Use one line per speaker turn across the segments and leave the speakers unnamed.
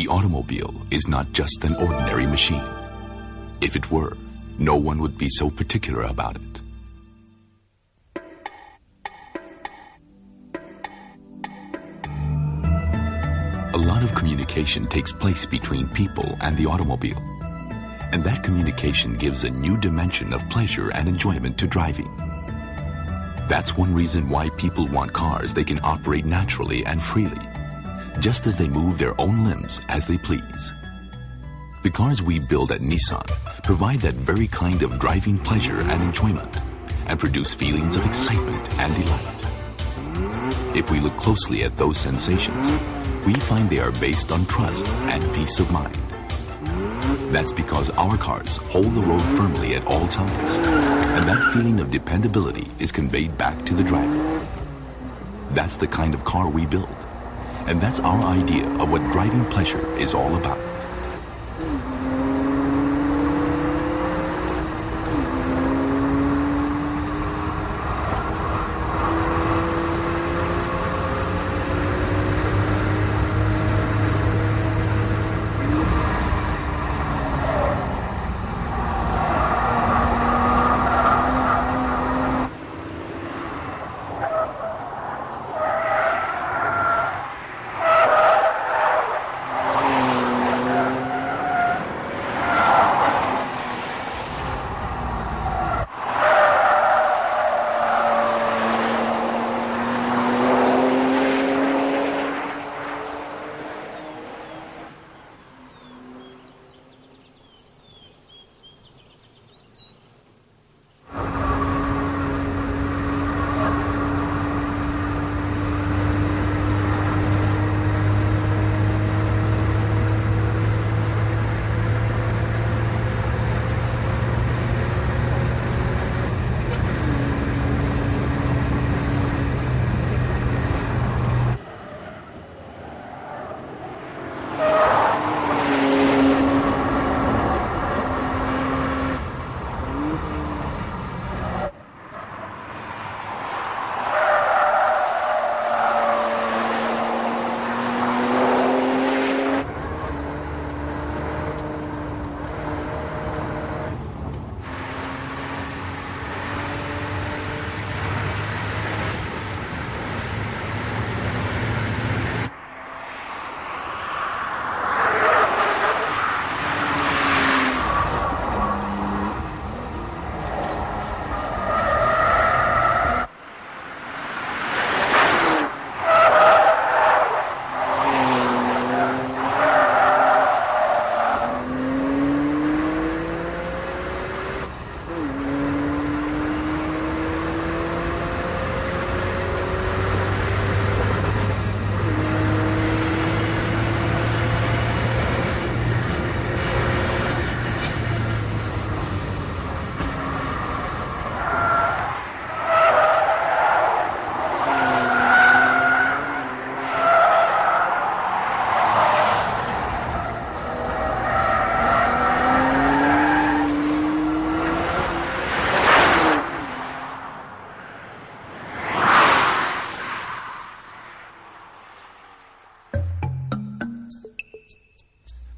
The automobile is not just an ordinary machine. If it were, no one would be so particular about it. A lot of communication takes place between people and the automobile, and that communication gives a new dimension of pleasure and enjoyment to driving. That's one reason why people want cars they can operate naturally and freely, just as they move their own limbs as they please. The cars we build at Nissan provide that very kind of driving pleasure and enjoyment, and produce feelings of excitement and delight. If we look closely at those sensations, we find they are based on trust and peace of mind. That's because our cars hold the road firmly at all times, and that feeling of dependability is conveyed back to the driver. That's the kind of car we build, and that's our idea of what driving pleasure is all about.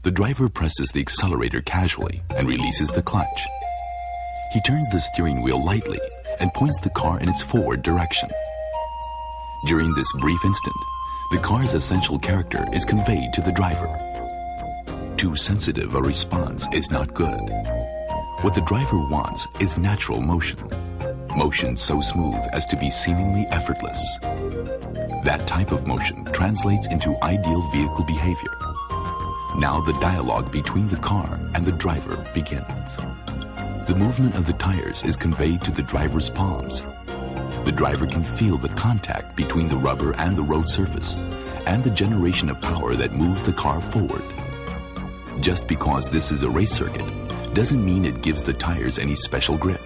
The driver presses the accelerator casually and releases the clutch. He turns the steering wheel lightly and points the car in its forward direction. During this brief instant, the car's essential character is conveyed to the driver. Too sensitive a response is not good. What the driver wants is natural motion. Motion so smooth as to be seemingly effortless. That type of motion translates into ideal vehicle behavior. Now the dialogue between the car and the driver begins. The movement of the tires is conveyed to the driver's palms. The driver can feel the contact between the rubber and the road surface, and the generation of power that moves the car forward. Just because this is a race circuit doesn't mean it gives the tires any special grip.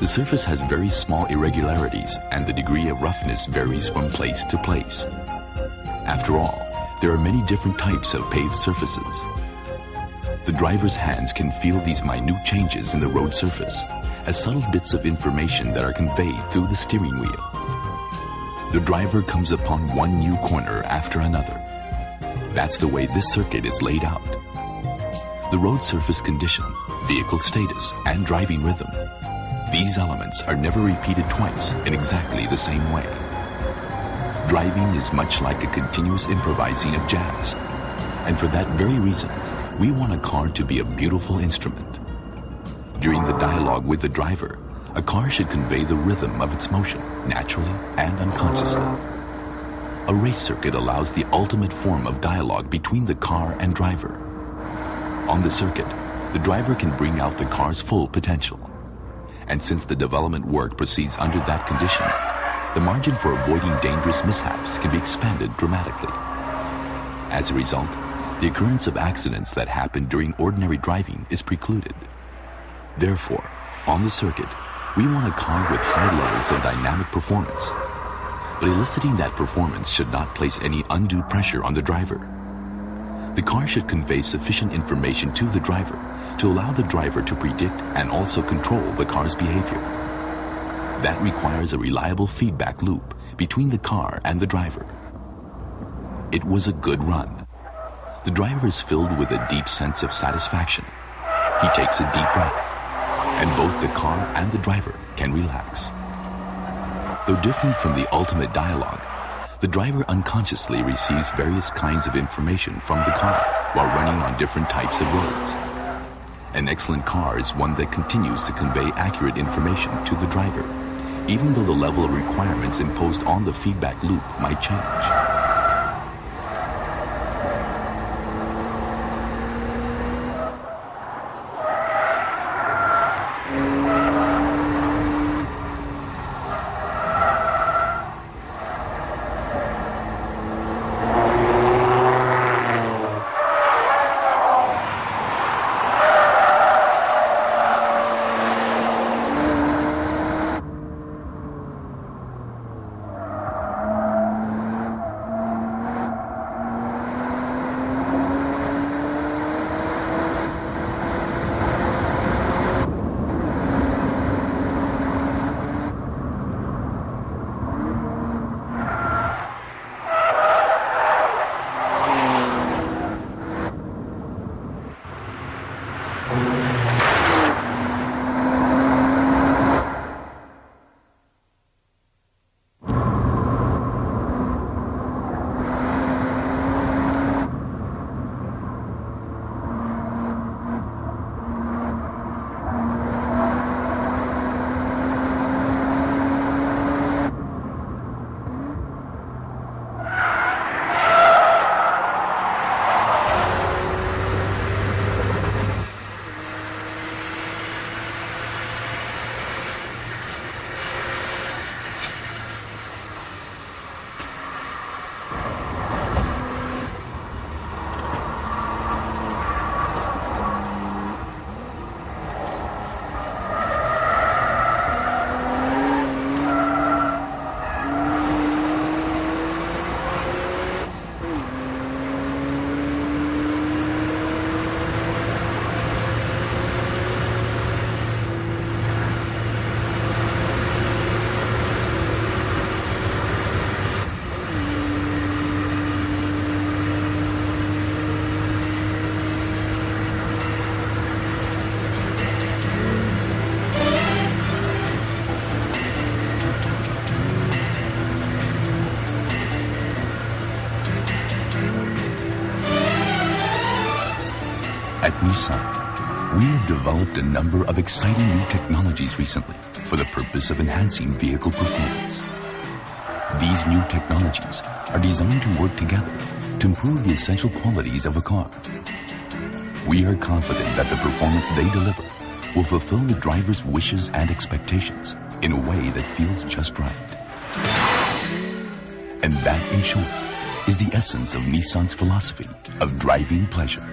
The surface has very small irregularities, and the degree of roughness varies from place to place. After all, there are many different types of paved surfaces. The driver's hands can feel these minute changes in the road surface as subtle bits of information that are conveyed through the steering wheel. The driver comes upon one new corner after another. That's the way this circuit is laid out. The road surface condition, vehicle status, and driving rhythm. These elements are never repeated twice in exactly the same way. Driving is much like a continuous improvising of jazz. And for that very reason, we want a car to be a beautiful instrument. During the dialogue with the driver, a car should convey the rhythm of its motion, naturally and unconsciously. A race circuit allows the ultimate form of dialogue between the car and driver. On the circuit, the driver can bring out the car's full potential. And since the development work proceeds under that condition, the margin for avoiding dangerous mishaps can be expanded dramatically. As a result, the occurrence of accidents that happen during ordinary driving is precluded. Therefore, on the circuit, we want a car with high levels of dynamic performance. But eliciting that performance should not place any undue pressure on the driver. The car should convey sufficient information to the driver to allow the driver to predict and also control the car's behavior. That requires a reliable feedback loop between the car and the driver. It was a good run. The driver is filled with a deep sense of satisfaction. He takes a deep breath, and both the car and the driver can relax. Though different from the ultimate dialogue, the driver unconsciously receives various kinds of information from the car while running on different types of roads. An excellent car is one that continues to convey accurate information to the driver, even though the level of requirements imposed on the feedback loop might change. At Nissan, we have developed a number of exciting new technologies recently for the purpose of enhancing vehicle performance. These new technologies are designed to work together to improve the essential qualities of a car. We are confident that the performance they deliver will fulfill the driver's wishes and expectations in a way that feels just right. And that, in short, is the essence of Nissan's philosophy of driving pleasure.